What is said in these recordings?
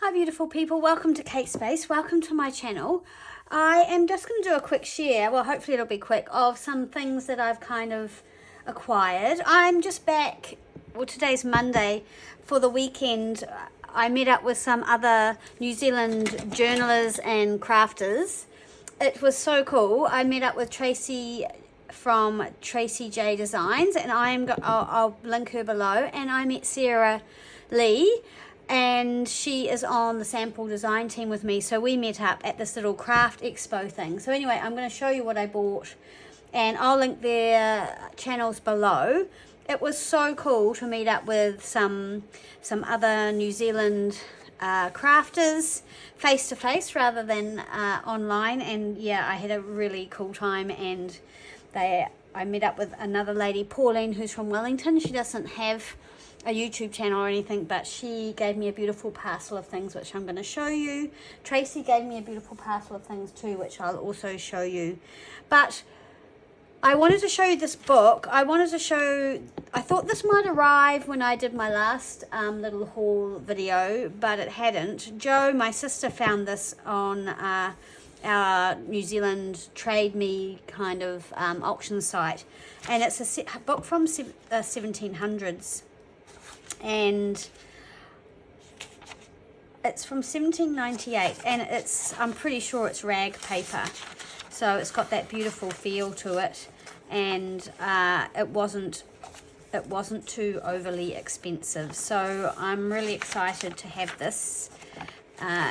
Hi beautiful people, welcome to Kate Space, welcome to my channel. I am just going to do a quick share, well hopefully it'll be quick, of some things that I've kind of acquired. I'm just back, well today's Monday, for the weekend. I met up with some other New Zealand journalers and crafters. It was so cool. I met up with Tracy from Tracy J Designs, and I'll link her below, and I met Sara-Lee, and she is on the sample design team with me, so we met up at this little craft expo thing. So anyway, I'm going to show you what I bought, and I'll link their channels below. It was so cool to meet up with some other New Zealand crafters face to face rather than online, and yeah, I had a really cool time. And I met up with another lady, Pauline, who's from Wellington. She doesn't have a YouTube channel or anything, but she gave me a beautiful parcel of things, which I'm going to show you. Tracy gave me a beautiful parcel of things too, which I'll also show you. But I wanted to show you this book. I thought this might arrive when I did my last little haul video, but it hadn't. Jo, my sister, found this on our New Zealand Trade Me kind of auction site, and it's a book from the 1700s. And it's from 1798, and I'm pretty sure it's rag paper, so it's got that beautiful feel to it, and it wasn't too overly expensive, so I'm really excited to have this.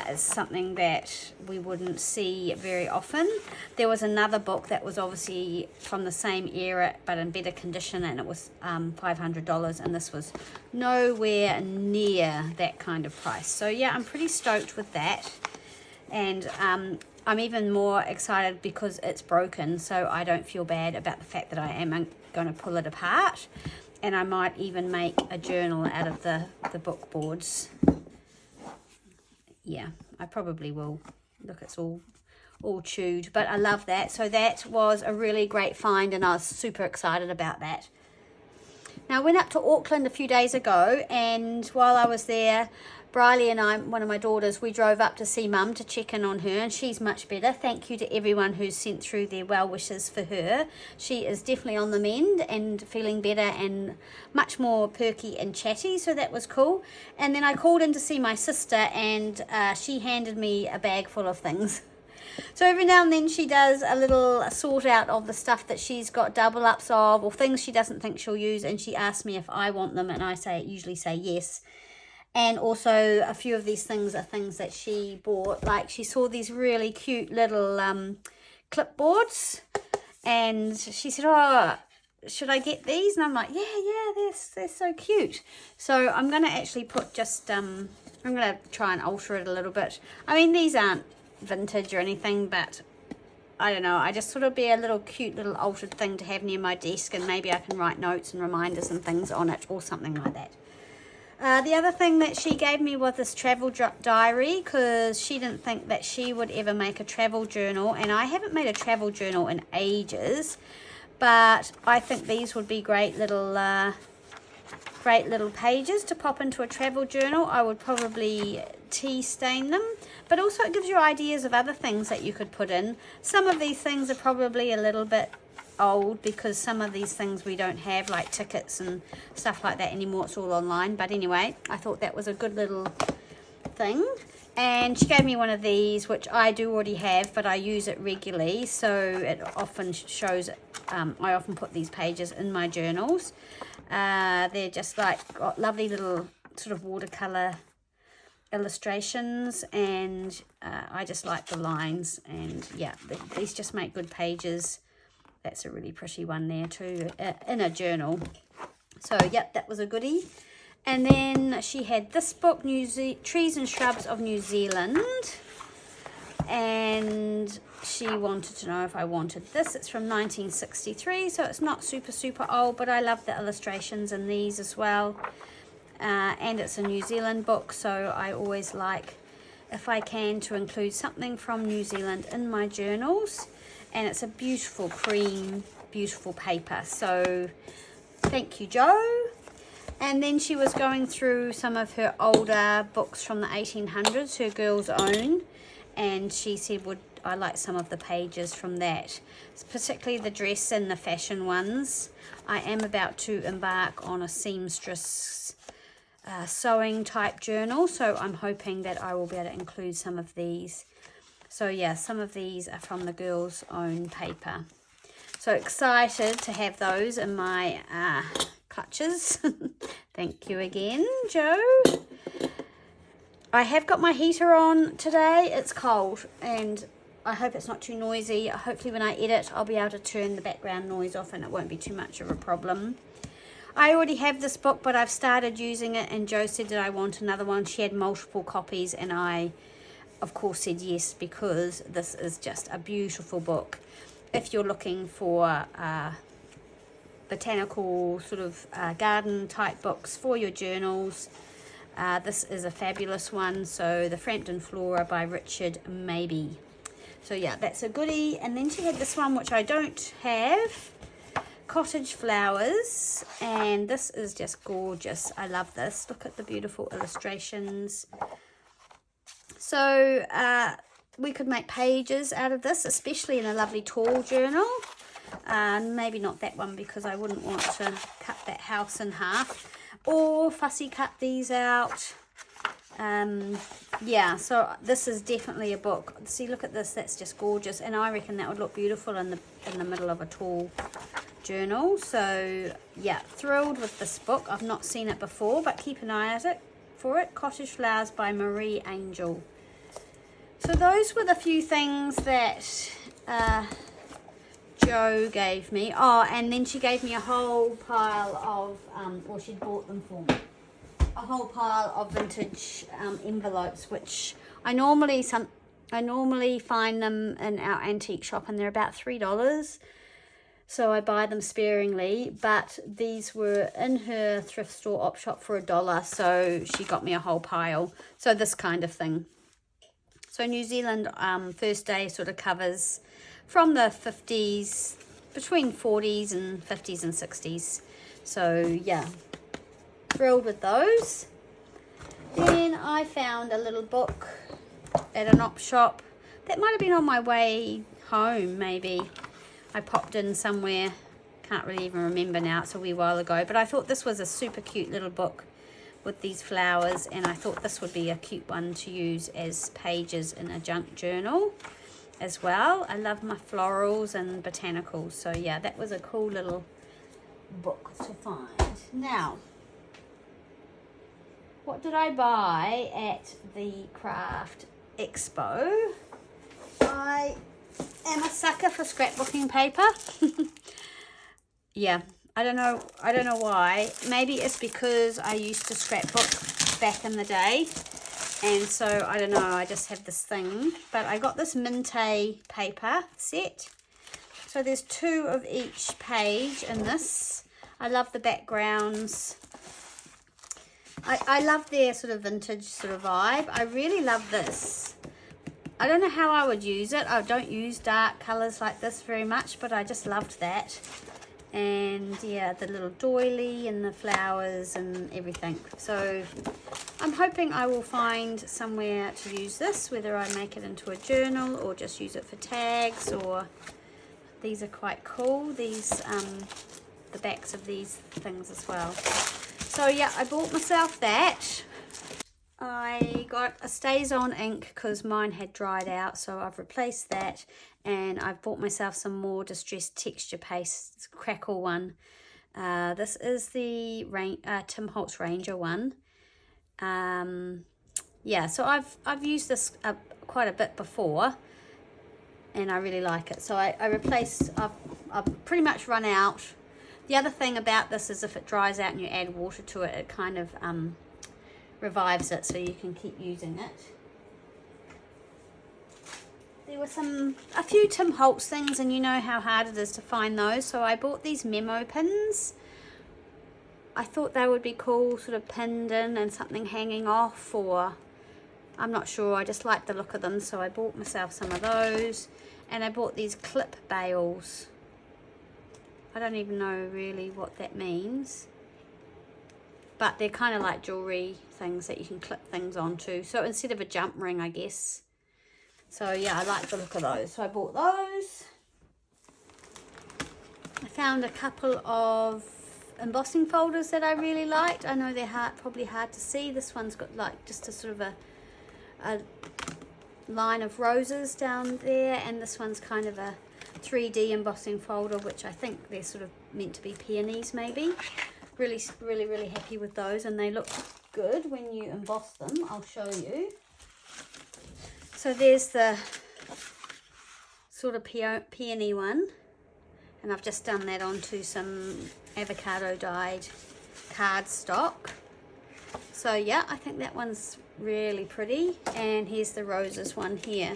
It's something that we wouldn't see very often. There was another book that was obviously from the same era but in better condition, and it was $500, and this was nowhere near that kind of price. So yeah, I'm pretty stoked with that, and I'm even more excited because it's broken, so I don't feel bad about the fact that I am going to pull it apart, and I might even make a journal out of the book boards. Yeah, I probably will. Look, it's all chewed, but I love that. So that was a really great find, and I was super excited about that. Now, I went up to Auckland a few days ago, and while I was there, Briley and I, one of my daughters, we drove up to see Mum to check in on her, and she's much better. Thank you to everyone who's sent through their well wishes for her. She is definitely on the mend and feeling better and much more perky and chatty, so that was cool. And then I called in to see my sister, and she handed me a bag full of things. So every now and then she does a little sort out of the stuff that she's got double ups of, or things she doesn't think she'll use, and she asks me if I want them, and I usually say yes. And also a few of these things are things that she bought. Like, she saw these really cute little clipboards, and she said, oh, should I get these? And I'm like, yeah, they're so cute. So I'm going to actually put just, I'm going to try and alter it a little bit. I mean, these aren't vintage or anything, but I don't know. I just thought it'd be a little cute little altered thing to have near my desk, and maybe I can write notes and reminders and things on it or something like that. The other thing that she gave me was this travel diary, because she didn't think that she would ever make a travel journal, and I haven't made a travel journal in ages, but I think these would be great little pages to pop into a travel journal. I would probably tea stain them, but also it gives you ideas of other things that you could put in. Some of these things are probably a little bit old, because some of these things we don't have, like tickets and stuff like that anymore. It's all online. But anyway, I thought that was a good little thing. And she gave me one of these, which I do already have, but I use it regularly, so it often shows, I often put these pages in my journals. They're just like got lovely little sort of watercolor illustrations, and I just like the lines, and yeah, these just make good pages. That's a really pretty one there too, in a journal. So yep, that was a goodie. And then she had this book, Trees and Shrubs of New Zealand, and she wanted to know if I wanted this. It's from 1963, so it's not super old, but I love the illustrations in these as well. And it's a New Zealand book, so I always like, if I can, to include something from New Zealand in my journals. And it's a beautiful cream, beautiful paper. So thank you, Jo. And then she was going through some of her older books from the 1800s, her girl's own, and she said, would I like some of the pages from that, particularly the dress and the fashion ones. I am about to embark on a seamstress sewing type journal, so I'm hoping that I will be able to include some of these. So yeah, some of these are from the girl's own paper. So excited to have those in my clutches. Thank you again, Joe. I have got my heater on today. It's cold and I hope it's not too noisy. Hopefully when I edit I'll be able to turn the background noise off and it won't be too much of a problem. I already have this book, but I've started using it, and Joe said that I want another one. She had multiple copies and I of course said yes, because this is just a beautiful book. If you're looking for botanical sort of garden type books for your journals, this is a fabulous one. So the Frampton Flora by Richard Mabey. So yeah, that's a goodie. And then she had this one which I don't have, Cottage Flowers, and this is just gorgeous. I love this. Look at the beautiful illustrations. So we could make pages out of this, especially in a lovely tall journal. Maybe not that one because I wouldn't want to cut that house in half, or fussy cut these out. Yeah, so this is definitely a book. See, look at this, that's just gorgeous, and I reckon that would look beautiful in the middle of a tall journal. So yeah, thrilled with this book. I've not seen it before, but keep an eye out for it. Cottage Flowers by Marie Angel. So those were the few things that Joe gave me. Oh, and then she gave me a whole pile of, or she'd bought them for me, a whole pile of vintage envelopes, which I normally find them in our antique shop, and they're about $3. So I buy them sparingly, but these were in her thrift store op shop for $1, so she got me a whole pile. So this kind of thing. So New Zealand First Day sort of covers from the 50s, between 40s and 50s and 60s. So yeah, thrilled with those. Then I found a little book at an op shop that might have been on my way home, maybe. I popped in somewhere, can't really even remember now, it's a wee while ago, but I thought this was a super cute little book with these flowers, and I thought this would be a cute one to use as pages in a junk journal as well. I love my florals and botanicals, so yeah, that was a cool little book to find. Now, what did I buy at the craft expo? I am a sucker for scrapbooking paper. Yeah, I don't know why. Maybe it's because I used to scrapbook back in the day, and so I don't know, I just have this thing. But I got this Minte paper set, so there's 2 of each page in this. I love the backgrounds. I love their sort of vintage sort of vibe. I really love this. I don't know how I would use it. I don't use dark colours like this very much, but I just loved that. And yeah, the little doily and the flowers and everything. So I'm hoping I will find somewhere to use this, whether I make it into a journal or just use it for tags. Or these are quite cool, these the backs of these things as well. So yeah, I bought myself that. I got a Stays On ink because mine had dried out, so I've replaced that, and I've bought myself some more distressed texture paste, crackle one. This is the Tim Holtz Ranger one. Yeah, so I've used this quite a bit before, and I really like it. So I replaced. I've pretty much run out. The other thing about this is if it dries out and you add water to it, it kind of revives it, so you can keep using it. There were a few Tim Holtz things, and you know how hard it is to find those, so I bought these memo pins. I thought they would be cool, sort of pinned in and something hanging off, or I'm not sure, I just like the look of them, so I bought myself some of those. And I bought these clip bails. I don't even know really what that means. but they're kind of like jewelry things that you can clip things onto. So instead of a jump ring, I guess. So yeah, I like the look of those. So I bought those. I found a couple of embossing folders that I really liked. I know they're probably hard to see. This one's got like just a sort of a line of roses down there, and this one's kind of a 3D embossing folder, which I think they're sort of meant to be peonies maybe. Really happy with those, and they look good when you emboss them. I'll show you. So there's the sort of peony one, and I've just done that onto some avocado dyed cardstock. So yeah, I think that one's really pretty. And here's the roses one here,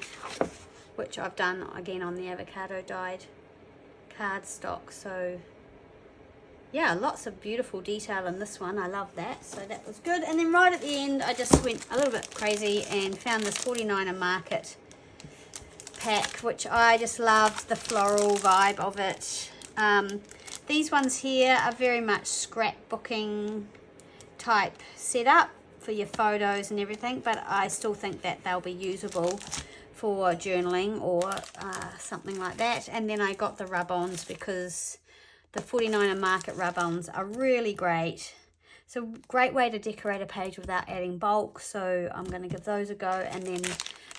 which I've done again on the avocado dyed cardstock. So yeah, lots of beautiful detail in this one. I love that. So that was good. And then right at the end, I just went a little bit crazy and found this 49er Market pack, which I just loved the floral vibe of it. These ones here are very much scrapbooking type setup for your photos and everything, but I still think that they'll be usable for journaling or something like that. And then I got the rub-ons because the 49er Market rub-ons are really great. It's a great way to decorate a page without adding bulk, so I'm going to give those a go. And then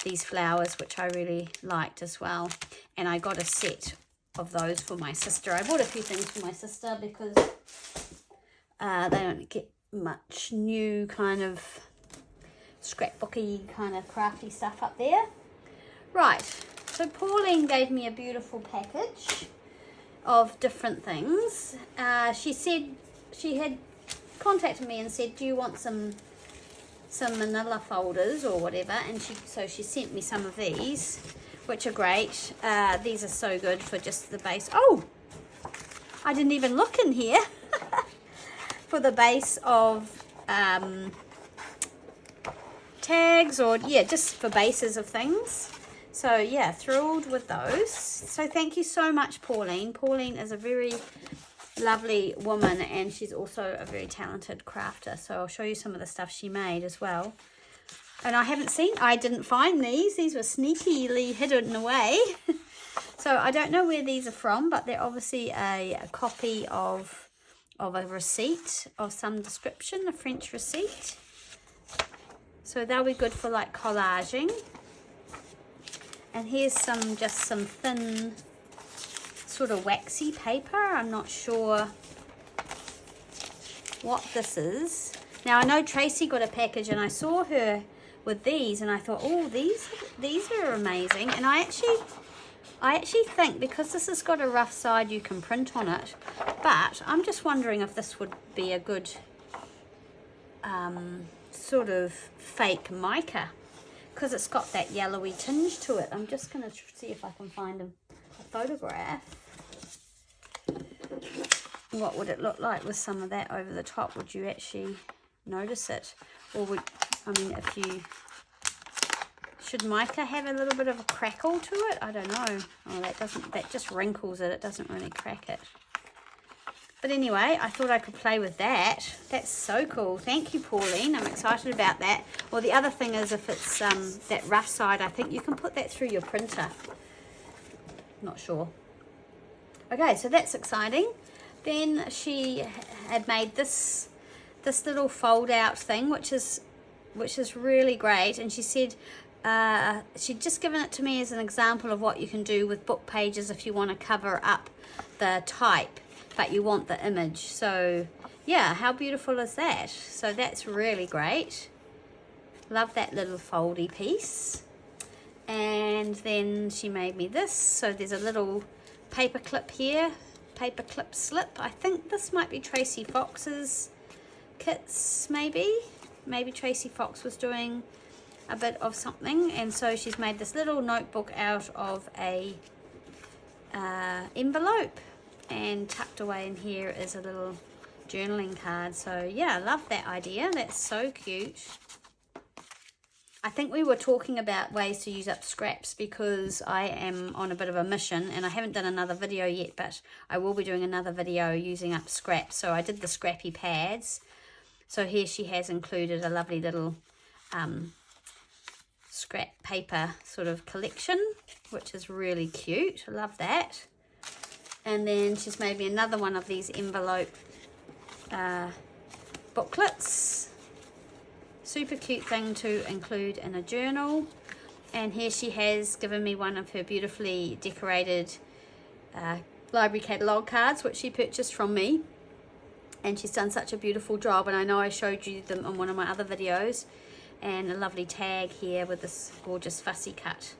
these flowers, which I really liked as well. And I got a set of those for my sister. I bought a few things for my sister because they don't get much new kind of scrapbooky kind of crafty stuff up there. Right, so Pauline gave me a beautiful package of different things. She said she had contacted me and said, do you want some manila folders or whatever, and so she sent me some of these, which are great. These are so good for just the base. Oh, I didn't even look in here. For the base of tags, or yeah, just for bases of things. So yeah, thrilled with those. So thank you so much, Pauline. Pauline is a very lovely woman, and she's also a very talented crafter. So I'll show you some of the stuff she made as well. And I didn't find these. These were sneakily hidden away. So I don't know where these are from, but they're obviously a copy of a receipt of some description, a French receipt. So they'll be good for like collaging. And here's just some thin sort of waxy paper. I'm not sure what this is. Now I know Tracy got a package, and I saw her with these, and I thought, oh, these are amazing. And I actually think, because this has got a rough side, you can print on it. But I'm just wondering if this would be a good sort of fake mica, because it's got that yellowy tinge to it. I'm just going to see if I can find a photograph. What would it look like with some of that over the top? Would you actually notice it? Or should mica have a little bit of a crackle to it? I don't know. Oh, that just wrinkles it. It doesn't really crack it. But anyway, I thought I could play with that. That's so cool. Thank you, Pauline. I'm excited about that. Well, the other thing is, if it's that rough side, I think you can put that through your printer. Not sure. Okay, so that's exciting. Then she had made this little fold-out thing, which is really great. And she said she'd just given it to me as an example of what you can do with book pages if you want to cover up the type, but you want the image. So yeah, how beautiful is that? So that's really great. Love that little foldy piece. And then she made me this. So there's a little paper clip here, paper clip slip. I think this might be Tracy Fox's kits, maybe Tracy Fox was doing a bit of something, and so she's made this little notebook out of a envelope, and tucked away in here is a little journaling card. So yeah, I love that idea. That's so cute. I think we were talking about ways to use up scraps, because I am on a bit of a mission, and I haven't done another video yet, but I will be doing another video using up scraps. So I did the scrappy pads, So here she has included a lovely little scrap paper sort of collection, which is really cute. I love that. And then she's made me another one of these envelope booklets. Super cute thing to include in a journal. And here she has given me one of her beautifully decorated library catalogue cards, which she purchased from me. And she's done such a beautiful job, and I know I showed you them on one of my other videos. And a lovely tag here with this gorgeous fussy cut.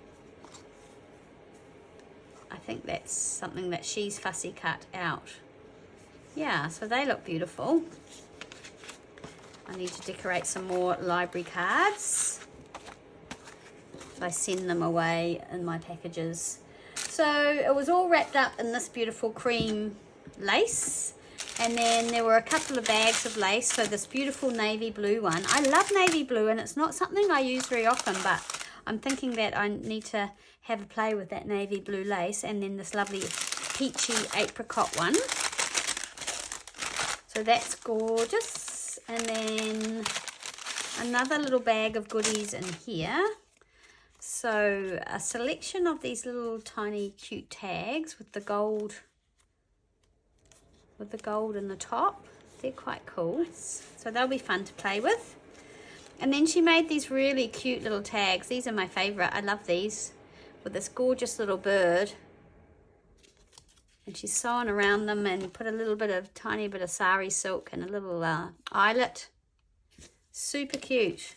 I think that's something that she's fussy cut out. Yeah, so they look beautiful. I need to decorate some more library cards. So I send them away in my packages. So it was all wrapped up in this beautiful cream lace. And then there were a couple of bags of lace. So this beautiful navy blue one. I love navy blue, and it's not something I use very often, but I'm thinking that I need to have a play with that navy blue lace. And then this lovely peachy apricot one. So that's gorgeous. And then another little bag of goodies in here. So a selection of these little tiny cute tags with the gold in the top. They're quite cool. So they'll be fun to play with. And then she made these really cute little tags. These are my favorite. I love these, with this gorgeous little bird. And she's sewn around them and put a little bit of tiny bit of sari silk and a little eyelet. Super cute.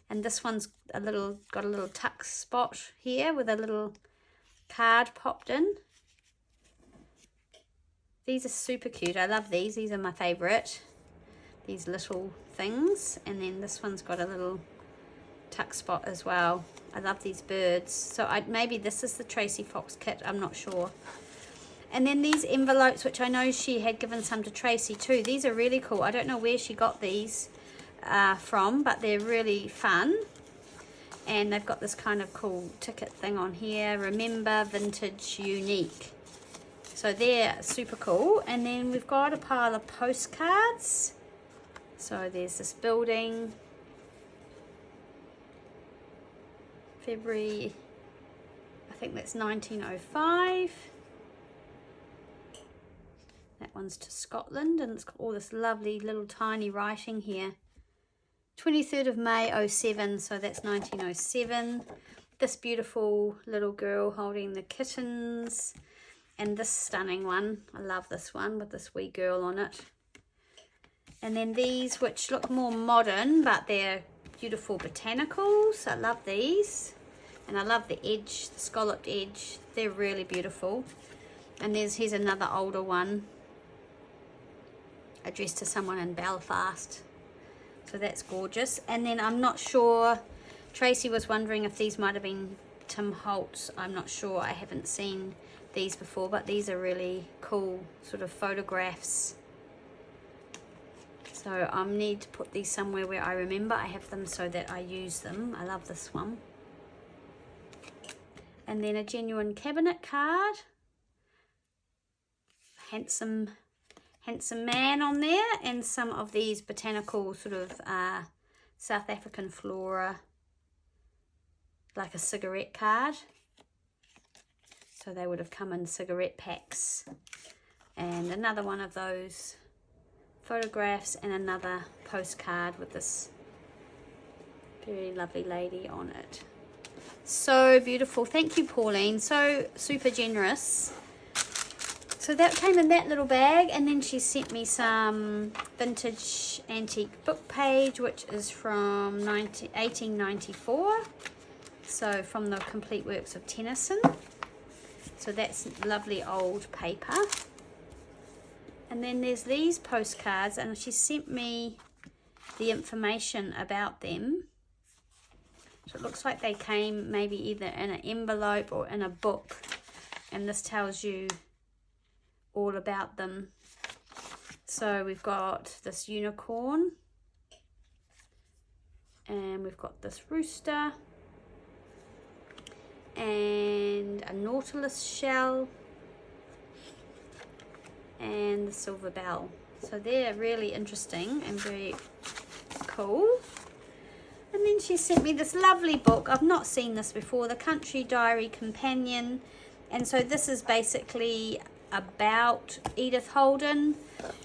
And this one's got a little tuck spot here with a little card popped in. These are super cute. I love these. These are my favorite. These little things. And then this one's got a little tuck spot as well. I love these birds. So maybe this is the Tracy Fox kit. I'm not sure. And then these envelopes, which I know she had given some to Tracy too. These are really cool. I don't know where she got these from, but they're really fun. And they've got this kind of cool ticket thing on here. Remember, vintage, unique. So they're super cool. And then we've got a pile of postcards. So there's this building. February, I think that's 1905. That one's to Scotland, and it's got all this lovely little tiny writing here. 23rd of May 07, so that's 1907. This beautiful little girl holding the kittens. And this stunning one. I love this one with this wee girl on it. And then these, which look more modern, but they're beautiful botanicals. I love these. And I love the edge, the scalloped edge. They're really beautiful. And here's another older one, addressed to someone in Belfast. So that's gorgeous. And then I'm not sure, Tracy was wondering if these might have been Tim Holtz. I'm not sure. I haven't seen these before, but these are really cool sort of photographs. So I need to put these somewhere where I remember I have them so that I use them. I love this one. And then a genuine cabinet card. Handsome man on there, and some of these botanical sort of South African flora, like a cigarette card. So they would have come in cigarette packs. And another one of those photographs, and another postcard with this very lovely lady on it. So beautiful. Thank you, Pauline. So super generous. So that came in that little bag, and then she sent me some vintage antique book page, which is from 1894. So from the Complete Works of Tennyson. So that's lovely old paper. And then there's these postcards, and she sent me the information about them. So it looks like they came maybe either in an envelope or in a book, and this tells you all about them. So we've got this unicorn, and we've got this rooster, and a nautilus shell, and the silver bell. So they're really interesting and very cool. And then she sent me this lovely book. I've not seen this before, The Country Diary Companion. And so this is basically about Edith Holden,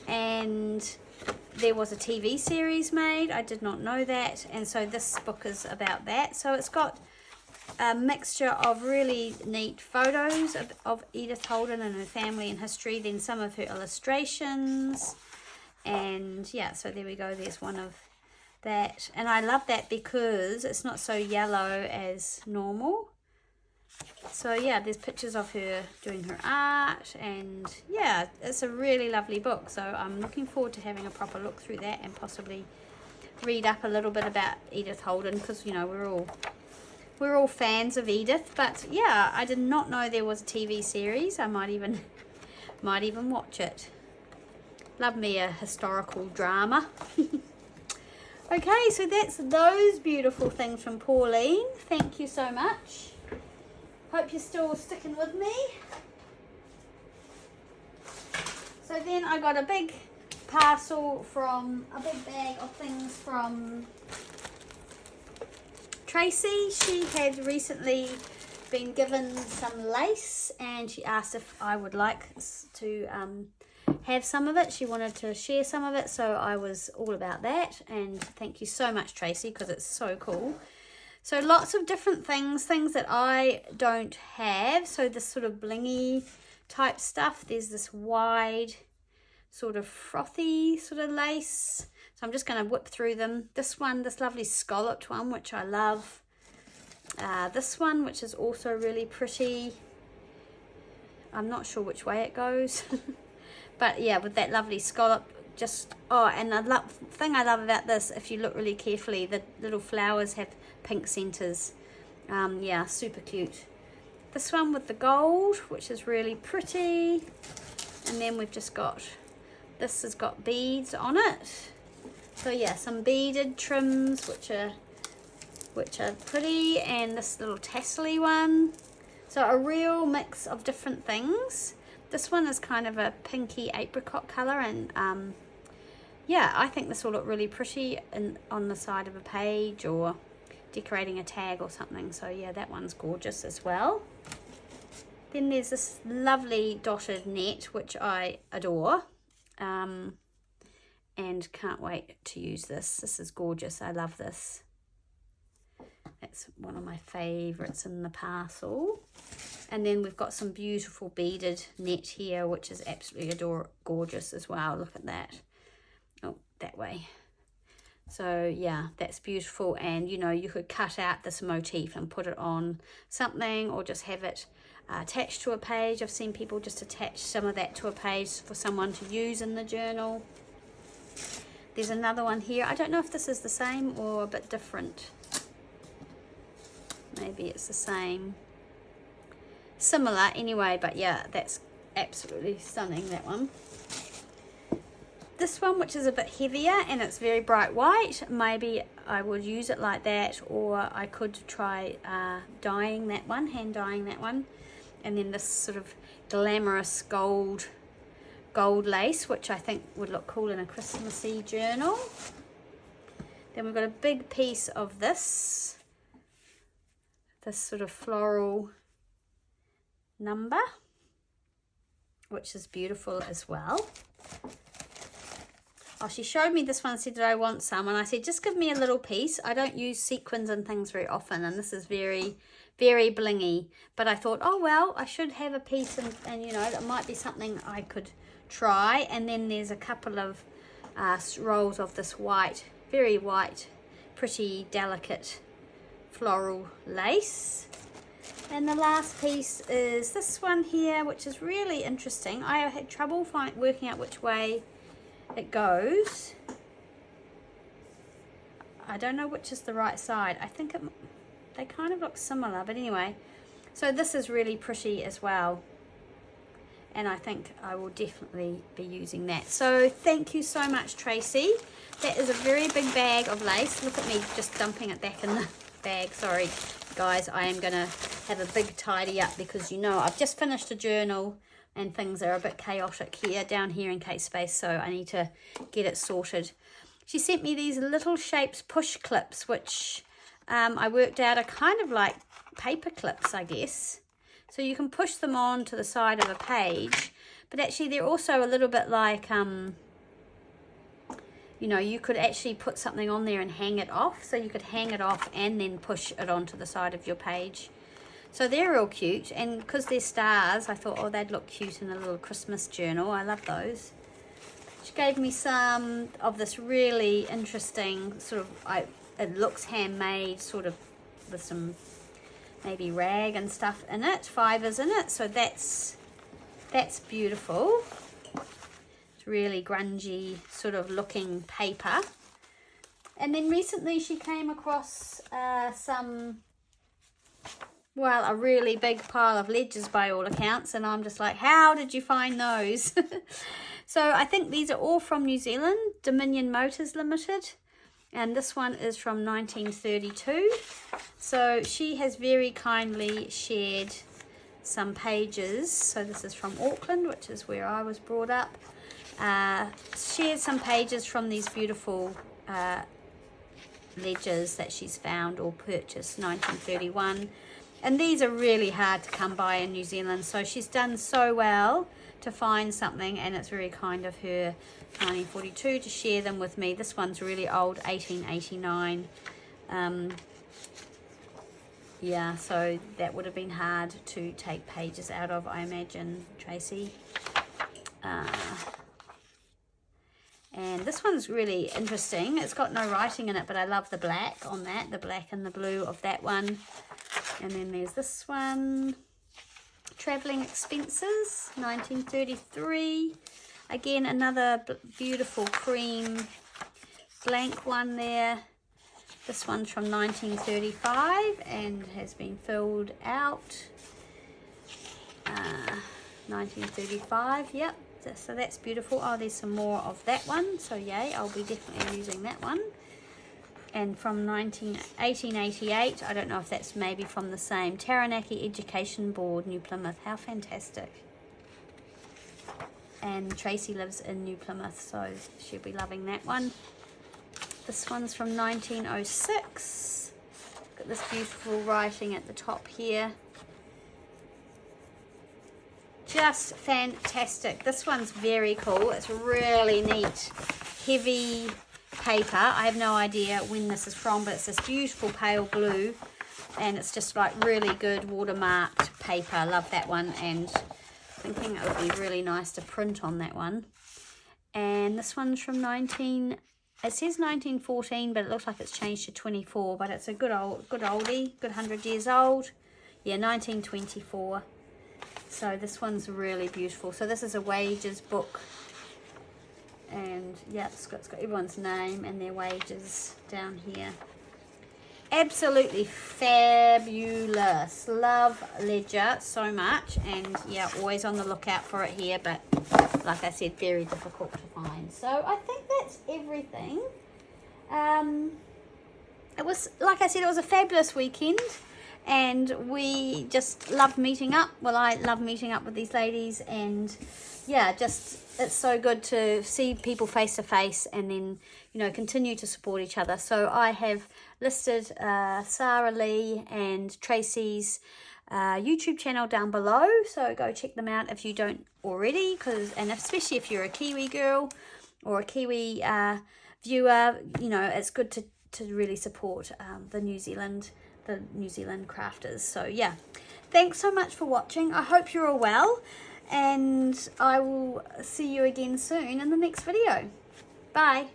and there was a TV series made. I did not know that. And so this book is about that. So it's got a mixture of really neat photos of Edith Holden and her family and history, then some of her illustrations. And yeah, so there we go. There's one of that. And I love that because it's not so yellow as normal. So yeah, there's pictures of her doing her art, and yeah, it's a really lovely book. So I'm looking forward to having a proper look through that and possibly read up a little bit about Edith Holden, because you know we're all fans of Edith. But yeah, I did not know there was a TV series. I might even watch it. Love me a historical drama. Okay, so that's those beautiful things from Pauline. Thank you so much. Hope you're still sticking with me. So then I got a big parcel from, a big bag of things from Tracy. She had recently been given some lace, and she asked if I would like to have some of it. She wanted to share some of it, so I was all about that. And thank you so much, Tracy, because it's so cool. So lots of different things that I don't have. So this sort of blingy type stuff. There's this wide sort of frothy sort of lace. So I'm just going to whip through them. This one, this lovely scalloped one, which I love. This one, which is also really pretty. I'm not sure which way it goes. But yeah, with that lovely scallop. Just, oh, and the thing I love about this, if you look really carefully, the little flowers have pink centers. Yeah, super cute. This one with the gold, which is really pretty. And then we've just got, this has got beads on it. So yeah, some beaded trims, which are pretty, and this little tassel-y one. So a real mix of different things. This one is kind of a pinky apricot color, and yeah, I think this will look really pretty on the side of a page or decorating a tag or something. So yeah, that one's gorgeous as well. Then there's this lovely dotted net, which I adore, and can't wait to use this. This is gorgeous. I love this. That's one of my favorites in the parcel. And then we've got some beautiful beaded net here, which is absolutely gorgeous as well. Look at that. Oh, that way. So yeah, that's beautiful. And you know, you could cut out this motif and put it on something, or just have it attached to a page. I've seen people just attach some of that to a page for someone to use in the journal. There's another one here. I don't know if this is the same or a bit different. Maybe it's the same. Similar anyway, but yeah, that's absolutely stunning, that one. This one, which is a bit heavier and it's very bright white, maybe I would use it like that, or I could try dyeing that one, hand dyeing that one. And then this sort of glamorous gold lace, which I think would look cool in a Christmassy journal. Then we've got a big piece of this sort of floral number, which is beautiful as well. Oh, she showed me this one and said, did I want some? And I said, just give me a little piece. I don't use sequins and things very often, and this is very, very blingy. But I thought, oh, well, I should have a piece, and you know, it might be something I could try. And then there's a couple of rolls of this white, very white, pretty delicate floral lace. And the last piece is this one here, which is really interesting. I had trouble working out which way it goes. I don't know which is the right side. I think they kind of look similar, but anyway. So this is really pretty as well. And I think I will definitely be using that. So thank you so much, Tracy. That is a very big bag of lace. Look at me just dumping it back in the bag. Sorry, guys. I am going to have a big tidy up because, you know, I've just finished a journal and things are a bit chaotic here, down here in Kate Space, so I need to get it sorted. She sent me these little shapes push clips, which I worked out are kind of like paper clips, I guess. So you can push them on to the side of a page, but actually they're also a little bit like, you know, you could actually put something on there and hang it off. So you could hang it off and then push it onto the side of your page. So they're real cute, and because they're stars, I thought, oh, they'd look cute in a little Christmas journal. I love those. She gave me some of this really interesting sort of, it looks handmade, sort of with some maybe rag and stuff in it, fibers in it. So that's beautiful. It's really grungy sort of looking paper. And then recently she came across a really big pile of ledgers by all accounts, and I'm just like, how did you find those? So I think these are all from New Zealand, Dominion Motors Limited, and this one is from 1932. So she has very kindly shared some pages. So this is from Auckland, which is where I was brought up. Shared some pages from these beautiful ledgers that she's found or purchased, 1931. And these are really hard to come by in New Zealand, so she's done so well to find something, and it's very kind of her, 1942, to share them with me. This one's really old, 1889. Yeah, so that would have been hard to take pages out of, I imagine, Tracy. And this one's really interesting. It's got no writing in it, but I love the black on that, the black and the blue of that one. And then there's this one, Travelling Expenses, 1933. Again, another beautiful cream blank one there. This one's from 1935 and has been filled out. 1935, yep. So that's beautiful. Oh, there's some more of that one. So yay, I'll be definitely using that one. And from 1888, I don't know if that's maybe from the same, Taranaki Education Board, New Plymouth. How fantastic. And Tracy lives in New Plymouth, so she'll be loving that one. This one's from 1906. Got this beautiful writing at the top here. Just fantastic. This one's very cool. It's really neat, heavy paper. I have no idea when this is from, but it's this beautiful pale blue, and it's just like really good watermarked paper. I love that one, and thinking it would be really nice to print on that one. And this one's from it says 1914, but it looks like it's changed to 24, but it's a good oldie, good 100 years old. Yeah, 1924. So this one's really beautiful. So this is a wages book, and yeah, it's got everyone's name and their wages down here. Absolutely fabulous. Love ledger so much, and yeah, always on the lookout for it here, but like I said, very difficult to find. So I think that's everything. It was, like I said, it was a fabulous weekend, and we just loved meeting up. Well, I love meeting up with these ladies, and yeah, just it's so good to see people face to face, and then, you know, continue to support each other. So I have listed Sara-Lee and Tracy's YouTube channel down below, so go check them out if you don't already, and especially if you're a Kiwi girl or a Kiwi viewer, you know, it's good to really support the New Zealand crafters. So yeah, thanks so much for watching. I hope you're all well, and I will see you again soon in the next video. Bye.